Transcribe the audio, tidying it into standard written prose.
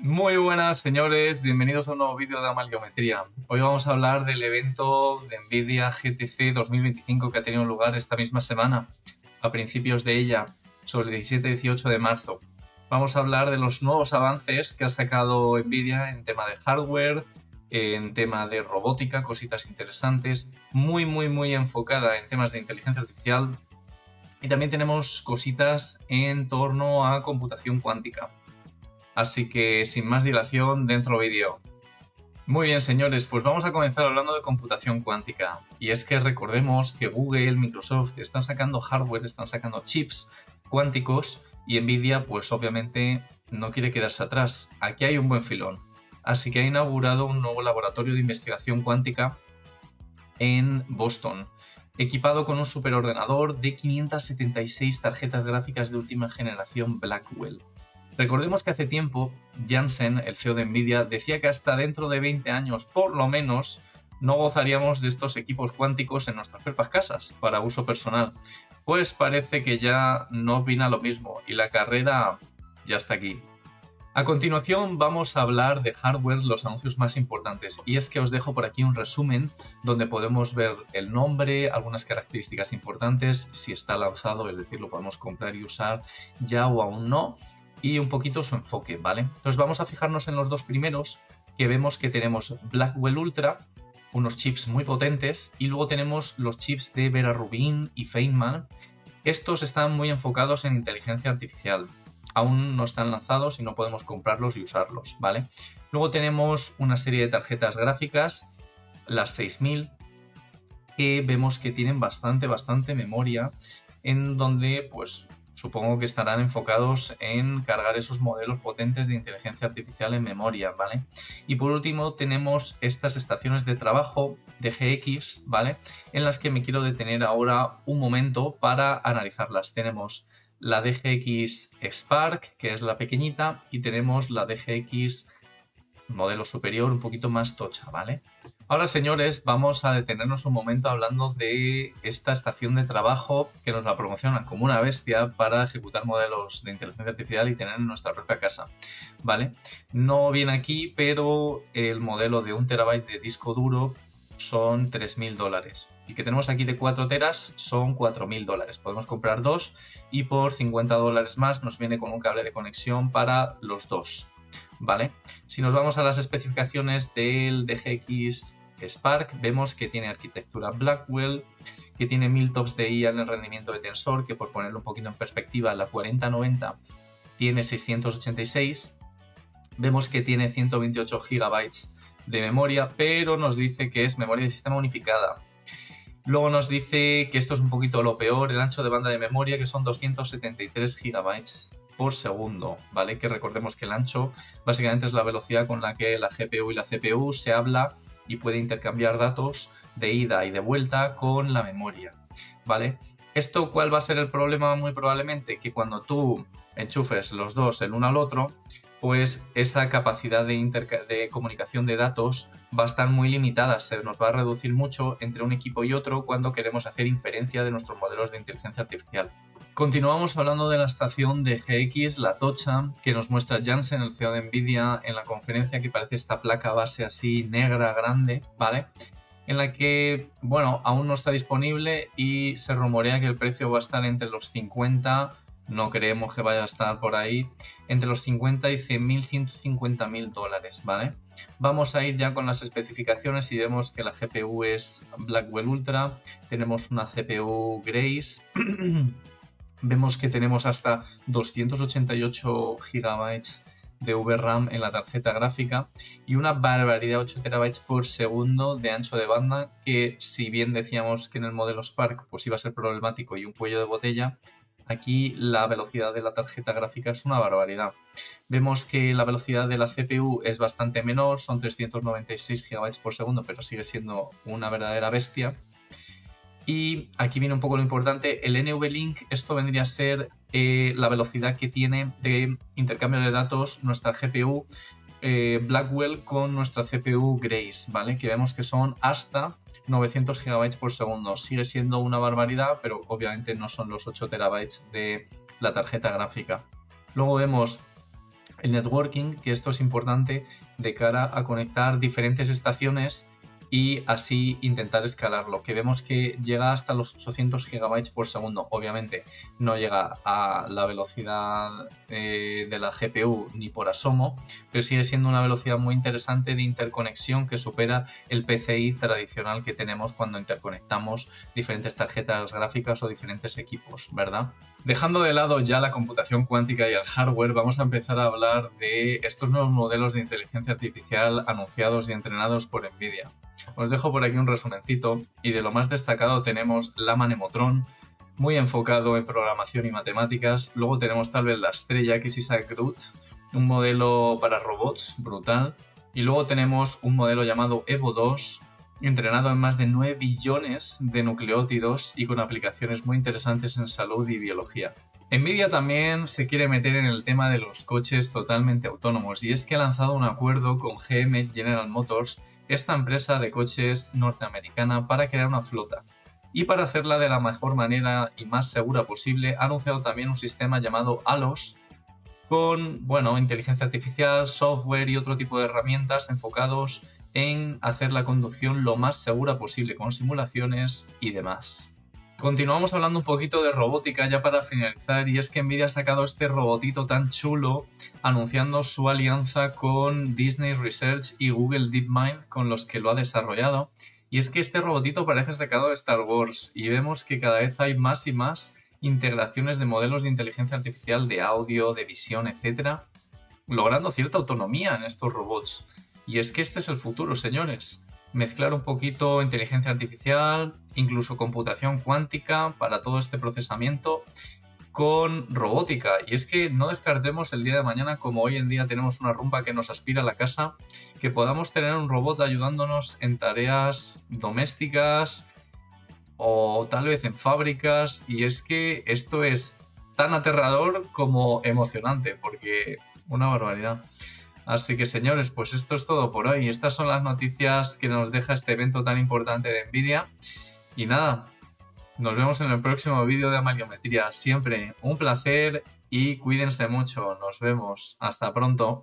Muy buenas señores, bienvenidos a un nuevo vídeo de Amalgiometría. Hoy vamos a hablar del evento de Nvidia GTC 2025 que ha tenido lugar esta misma semana, a principios de ella, sobre el 17-18 de marzo. Vamos a hablar de los nuevos avances que ha sacado Nvidia en tema de hardware, en tema de robótica, cositas interesantes, muy enfocada en temas de inteligencia artificial. Y también tenemos cositas en torno a computación cuántica. Así que sin más dilación, dentro vídeo. Muy bien, señores, pues vamos a comenzar hablando de computación cuántica. Y es que recordemos que Google, Microsoft están sacando hardware, están sacando chips cuánticos y Nvidia, pues obviamente no quiere quedarse atrás. Aquí hay un buen filón. Así que ha inaugurado un nuevo laboratorio de investigación cuántica en Boston, equipado con un superordenador de 576 tarjetas gráficas de última generación Blackwell. Recordemos que hace tiempo Jensen, el CEO de Nvidia, decía que hasta dentro de 20 años, por lo menos, no gozaríamos de estos equipos cuánticos en nuestras propias casas para uso personal. Pues parece que ya no opina lo mismo y la carrera ya está aquí. A continuación vamos a hablar de hardware, los anuncios más importantes, y es que os dejo por aquí un resumen donde podemos ver el nombre, algunas características importantes, si está lanzado, es decir, lo podemos comprar y usar ya o aún no, y un poquito su enfoque, ¿vale? Entonces vamos a fijarnos en los dos primeros, que vemos que tenemos Blackwell Ultra, unos chips muy potentes, y luego tenemos los chips de Vera Rubin y Feynman. Estos están muy enfocados en inteligencia artificial. Aún no están lanzados y no podemos comprarlos y usarlos, ¿vale? Luego tenemos una serie de tarjetas gráficas, las 6000, que vemos que tienen bastante memoria, en donde pues supongo que estarán enfocados en cargar esos modelos potentes de inteligencia artificial en memoria, ¿vale? Y por último tenemos estas estaciones de trabajo de GX, ¿vale? En las que me quiero detener ahora un momento para analizarlas. Tenemos la DGX Spark, que es la pequeñita, y tenemos la DGX modelo superior un poquito más tocha, ¿vale? Ahora, señores, vamos a detenernos un momento hablando de esta estación de trabajo que nos la promocionan como una bestia para ejecutar modelos de inteligencia artificial y tener en nuestra propia casa, ¿vale? No viene aquí, pero el modelo de 1 terabyte de disco duro son 3000 dólares. Y que tenemos aquí de 4 teras son 4000 dólares. Podemos comprar dos y por 50 dólares más nos viene con un cable de conexión para los dos, ¿vale? Si nos vamos a las especificaciones del DGX Spark, vemos que tiene arquitectura Blackwell, que tiene 1000 tops de IA en el rendimiento de tensor, que por ponerlo un poquito en perspectiva, la 4090 tiene 686. Vemos que tiene 128 GB de memoria, pero nos dice que es memoria de sistema unificada. Luego nos dice que esto es un poquito lo peor, el ancho de banda de memoria, que son 273 GB por segundo, ¿vale? Que recordemos que el ancho básicamente es la velocidad con la que la GPU y la CPU se habla y puede intercambiar datos de ida y de vuelta con la memoria, ¿vale? ¿Esto cuál va a ser el problema? Muy probablemente que cuando tú enchufes los dos el uno al otro, pues esa capacidad de comunicación de datos va a estar muy limitada, se nos va a reducir mucho entre un equipo y otro cuando queremos hacer inferencia de nuestros modelos de inteligencia artificial. Continuamos hablando de la estación de GX, la tocha, que nos muestra Jensen, el CEO de Nvidia, en la conferencia, que parece esta placa base así negra, grande, ¿vale? En la que, bueno, aún no está disponible y se rumorea que el precio va a estar entre los 50, no creemos que vaya a estar por ahí, entre los 50 y 100.000, 150.000 dólares, ¿vale? Vamos a ir ya con las especificaciones y vemos que la GPU es Blackwell Ultra, tenemos una CPU Grace, vemos que tenemos hasta 288 GB de VRAM en la tarjeta gráfica y una barbaridad, 8 TB por segundo de ancho de banda, que si bien decíamos que en el modelo Spark pues iba a ser problemático y un cuello de botella, aquí la velocidad de la tarjeta gráfica es una barbaridad. Vemos que la velocidad de la CPU es bastante menor, son 396 GB por segundo, pero sigue siendo una verdadera bestia. Y aquí viene un poco lo importante, el NVLink, esto vendría a ser la velocidad que tiene de intercambio de datos nuestra GPU Blackwell con nuestra CPU Grace, ¿vale? Que vemos que son hasta 900 GB por segundo. Sigue siendo una barbaridad, pero obviamente no son los 8 TB de la tarjeta gráfica. Luego vemos el networking, que esto es importante de cara a conectar diferentes estaciones y así intentar escalarlo, que vemos que llega hasta los 800 GB por segundo. Obviamente no llega a la velocidad de la GPU ni por asomo, pero sigue siendo una velocidad muy interesante de interconexión que supera el PCI tradicional que tenemos cuando interconectamos diferentes tarjetas gráficas o diferentes equipos, ¿verdad? Dejando de lado ya la computación cuántica y el hardware, vamos a empezar a hablar de estos nuevos modelos de inteligencia artificial anunciados y entrenados por Nvidia. Os dejo por aquí un resumencito y de lo más destacado tenemos Llama Nemotron, muy enfocado en programación y matemáticas. Luego tenemos tal vez la estrella, que es Isaac Groot, un modelo para robots brutal. Y luego tenemos un modelo llamado Evo 2, entrenado en más de 9 billones de nucleótidos y con aplicaciones muy interesantes en salud y biología. Nvidia también se quiere meter en el tema de los coches totalmente autónomos, y es que ha lanzado un acuerdo con GM General Motors, esta empresa de coches norteamericana, para crear una flota. Y para hacerla de la mejor manera y más segura posible, ha anunciado también un sistema llamado ALOS, con, inteligencia artificial, software y otro tipo de herramientas enfocados en hacer la conducción lo más segura posible, con simulaciones y demás. Continuamos hablando un poquito de robótica ya para finalizar, y es que Nvidia ha sacado este robotito tan chulo anunciando su alianza con Disney Research y Google DeepMind, con los que lo ha desarrollado. Y es que este robotito parece sacado de Star Wars y vemos que cada vez hay más y más integraciones de modelos de inteligencia artificial, de audio, de visión, etcétera, logrando cierta autonomía en estos robots. Y es que este es el futuro, señores. Mezclar un poquito inteligencia artificial, incluso computación cuántica para todo este procesamiento con robótica. Y es que no descartemos el día de mañana, como hoy en día tenemos una rumba que nos aspira a la casa, que podamos tener un robot ayudándonos en tareas domésticas o tal vez en fábricas. Y es que esto es tan aterrador como emocionante, porque una barbaridad. Así que, señores, pues esto es todo por hoy. Estas son las noticias que nos deja este evento tan importante de Nvidia. Y nada, nos vemos en el próximo vídeo de Amaliometría. Siempre un placer y cuídense mucho. Nos vemos. Hasta pronto.